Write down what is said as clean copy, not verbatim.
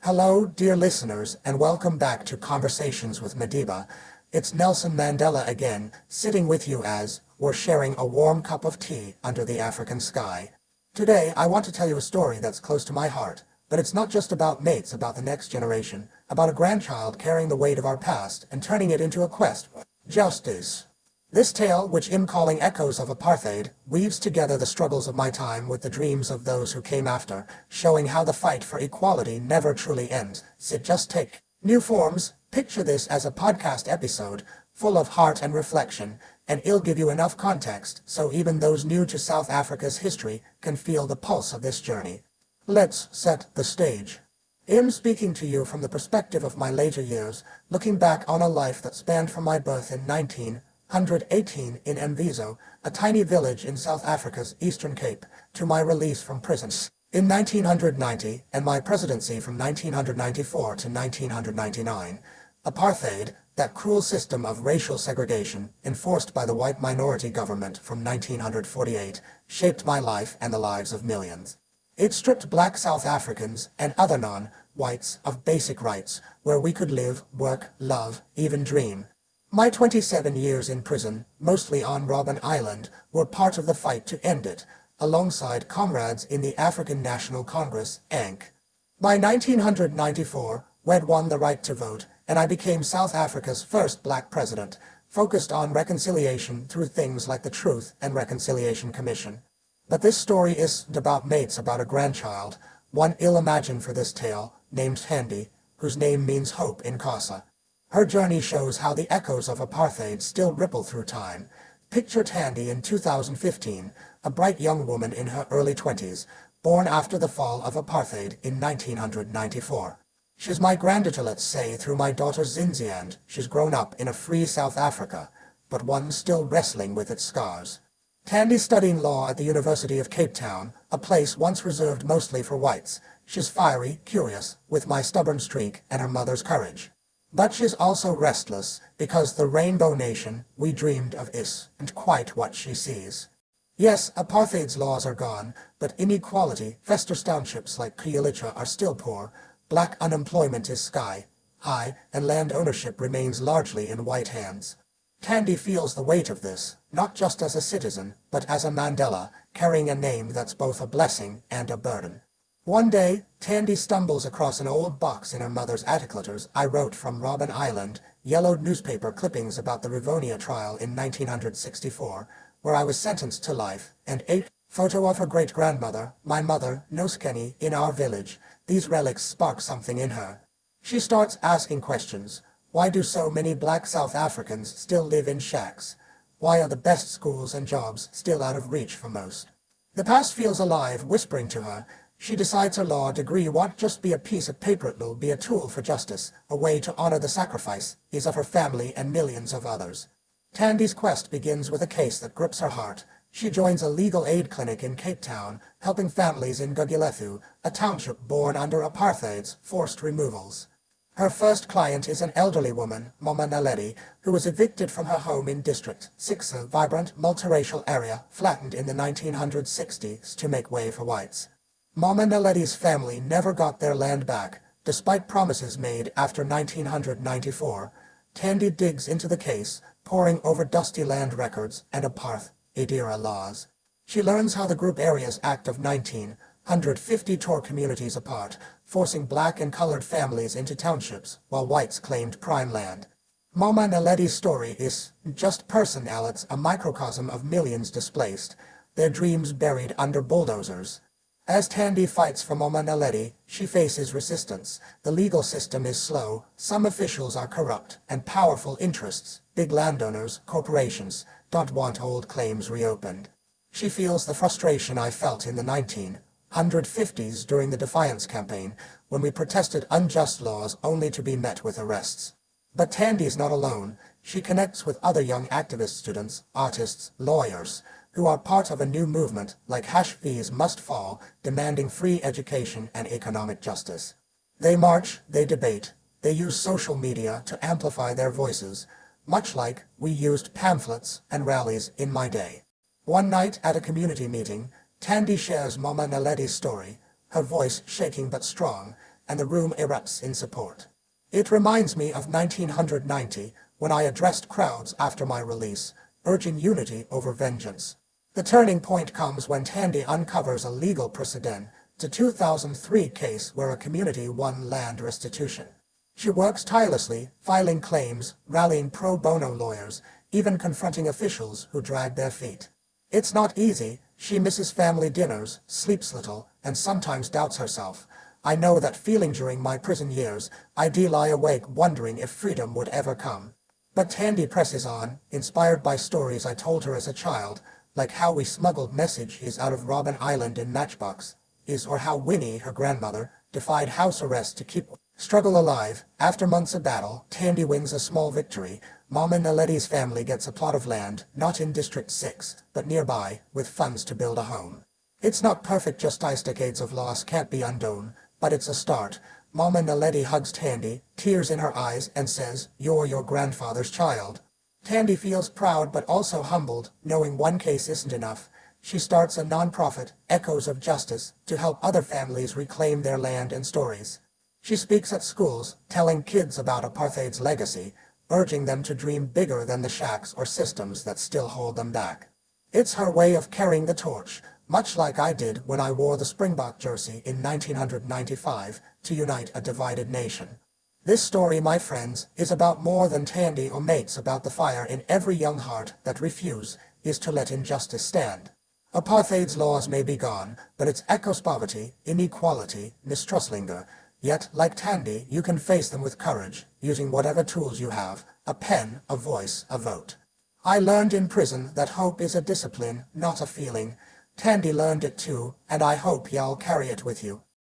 Hello, dear listeners, and welcome back to Conversations with Madiba. It's Nelson Mandela again, sitting with you as we're sharing a warm cup of tea under the African sky. Today, I want to tell you a story that's close to my heart, but it's not just about mates, about the next generation, about a grandchild carrying the weight of our past and turning it into a quest for justice. This tale, which I'm calling Echoes of Apartheid, weaves together the struggles of my time with the dreams of those who came after, showing how the fight for equality never truly ends. It just take new forms. Picture this as a podcast episode, full of heart and reflection, and it'll give you enough context so even those new to South Africa's history can feel the pulse of this journey. Let's set the stage. I'm speaking to you from the perspective of my later years, looking back on a life that spanned from my birth in 1918 in Mvizo, a tiny village in South Africa's Eastern Cape, to my release from prison in 1990 and my presidency from 1994 to 1999. Apartheid, that cruel system of racial segregation enforced by the white minority government from 1948, shaped my life and the lives of millions. It stripped black South Africans and other non-whites of basic rights, where we could live, work, love, even dream. My 27 years in prison, mostly on Robben Island, were part of the fight to end it, alongside comrades in the African National Congress, ANC. By 1994, we'd won the right to vote, and I became South Africa's first black president, focused on reconciliation through things like the Truth and Reconciliation Commission. But this story isn't about mates, about a grandchild, one ill-imagined for this tale, named Thandi, whose name means hope in Xhosa. Her journey shows how the echoes of apartheid still ripple through time. Picture Thandi in 2015, a bright young woman in her early 20s, born after the fall of apartheid in 1994. She's my granddaughter, let's say, through my daughter Zinziand. She's grown up in a free South Africa, but one still wrestling with its scars. Thandi's studying law at the University of Cape Town, a place once reserved mostly for whites. She's fiery, curious, with my stubborn streak and her mother's courage. But she's also restless, because the rainbow nation we dreamed of isn't quite what she sees. Yes, apartheid's laws are gone, but inequality, festers townships like Khayelitsha are still poor, black unemployment is sky high, and land ownership remains largely in white hands. Thandi feels the weight of this, not just as a citizen, but as a Mandela, carrying a name that's both a blessing and a burden. One day, Thandi stumbles across an old box in her mother's attic. Letters I wrote from Robben Island, yellowed newspaper clippings about the Rivonia trial in 1964, where I was sentenced to life, and a photo of her great-grandmother, my mother, Noskeni, in our village. These relics spark something in her. She starts asking questions. Why do so many black South Africans still live in shacks? Why are the best schools and jobs still out of reach for most? The past feels alive, whispering to her. She decides her law degree won't just be a piece of paper, it'll be a tool for justice, a way to honor the sacrifices of her family and millions of others. Thandi's quest begins with a case that grips her heart. She joins a legal aid clinic in Cape Town, helping families in Gugulethu, a township born under apartheid's forced removals. Her first client is an elderly woman, Mama Naledi, who was evicted from her home in District 6, a vibrant, multiracial area flattened in the 1960s to make way for whites. Mama Naledi's family never got their land back, despite promises made after 1994. Thandi digs into the case, poring over dusty land records and apartheid-era laws. She learns how the Group Areas Act of 1950 tore communities apart, forcing black and colored families into townships while whites claimed prime land. Mama Naledi's story is just personal, it's a microcosm of millions displaced, their dreams buried under bulldozers. As Thandi fights for Mama Naledi, she faces resistance. The legal system is slow, some officials are corrupt, and powerful interests, big landowners, corporations, don't want old claims reopened. She feels the frustration I felt in the 1950s during the Defiance campaign, when we protested unjust laws only to be met with arrests. But Thandi's not alone. She connects with other young activist students, artists, lawyers, who are part of a new movement like Fees Must Fall, demanding free education and economic justice. They march, they debate, they use social media to amplify their voices, much like we used pamphlets and rallies in my day. One night at a community meeting, Thandi shares Mama Naledi's story, her voice shaking but strong. and the room erupts in support. It reminds me of 1990, when I addressed crowds after my release, urging unity over vengeance. The turning point comes when Thandi uncovers a legal precedent, the 2003 case where a community won land restitution. She works tirelessly, filing claims, rallying pro bono lawyers, even confronting officials who drag their feet. It's not easy. She misses family dinners, sleeps little, and sometimes doubts herself. I know that feeling during my prison years. I lie awake wondering if freedom would ever come. But Thandi presses on, inspired by stories I told her as a child, like how we smuggled messages out of Robben Island in Matchbox, or how Winnie, her grandmother, defied house arrest to keep struggle alive. After months of battle, Thandi wins a small victory. Mama Naledi's family gets a plot of land, not in District 6, but nearby, with funds to build a home. It's not perfect, just decades of loss can't be undone, but it's a start. Mama Naledi hugs Thandi, tears in her eyes, and says, "You're your grandfather's child." Thandi feels proud but also humbled, knowing one case isn't enough. She starts a non-profit, Echoes of Justice, to help other families reclaim their land and stories. She speaks at schools, telling kids about apartheid's legacy, urging them to dream bigger than the shacks or systems that still hold them back. It's her way of carrying the torch, much like I did when I wore the Springbok jersey in 1995 to unite a divided nation. This story, my friends, is about more than Thandi or mates, about the fire in every young heart that is to let injustice stand. Apartheid's laws may be gone, but its echoes, poverty, inequality, mistrust linger. Yet, like Thandi, you can face them with courage, using whatever tools you have, a pen, a voice, a vote. I learned in prison that hope is a discipline, not a feeling. Thandi learned it too, and I hope y'all carry it with you.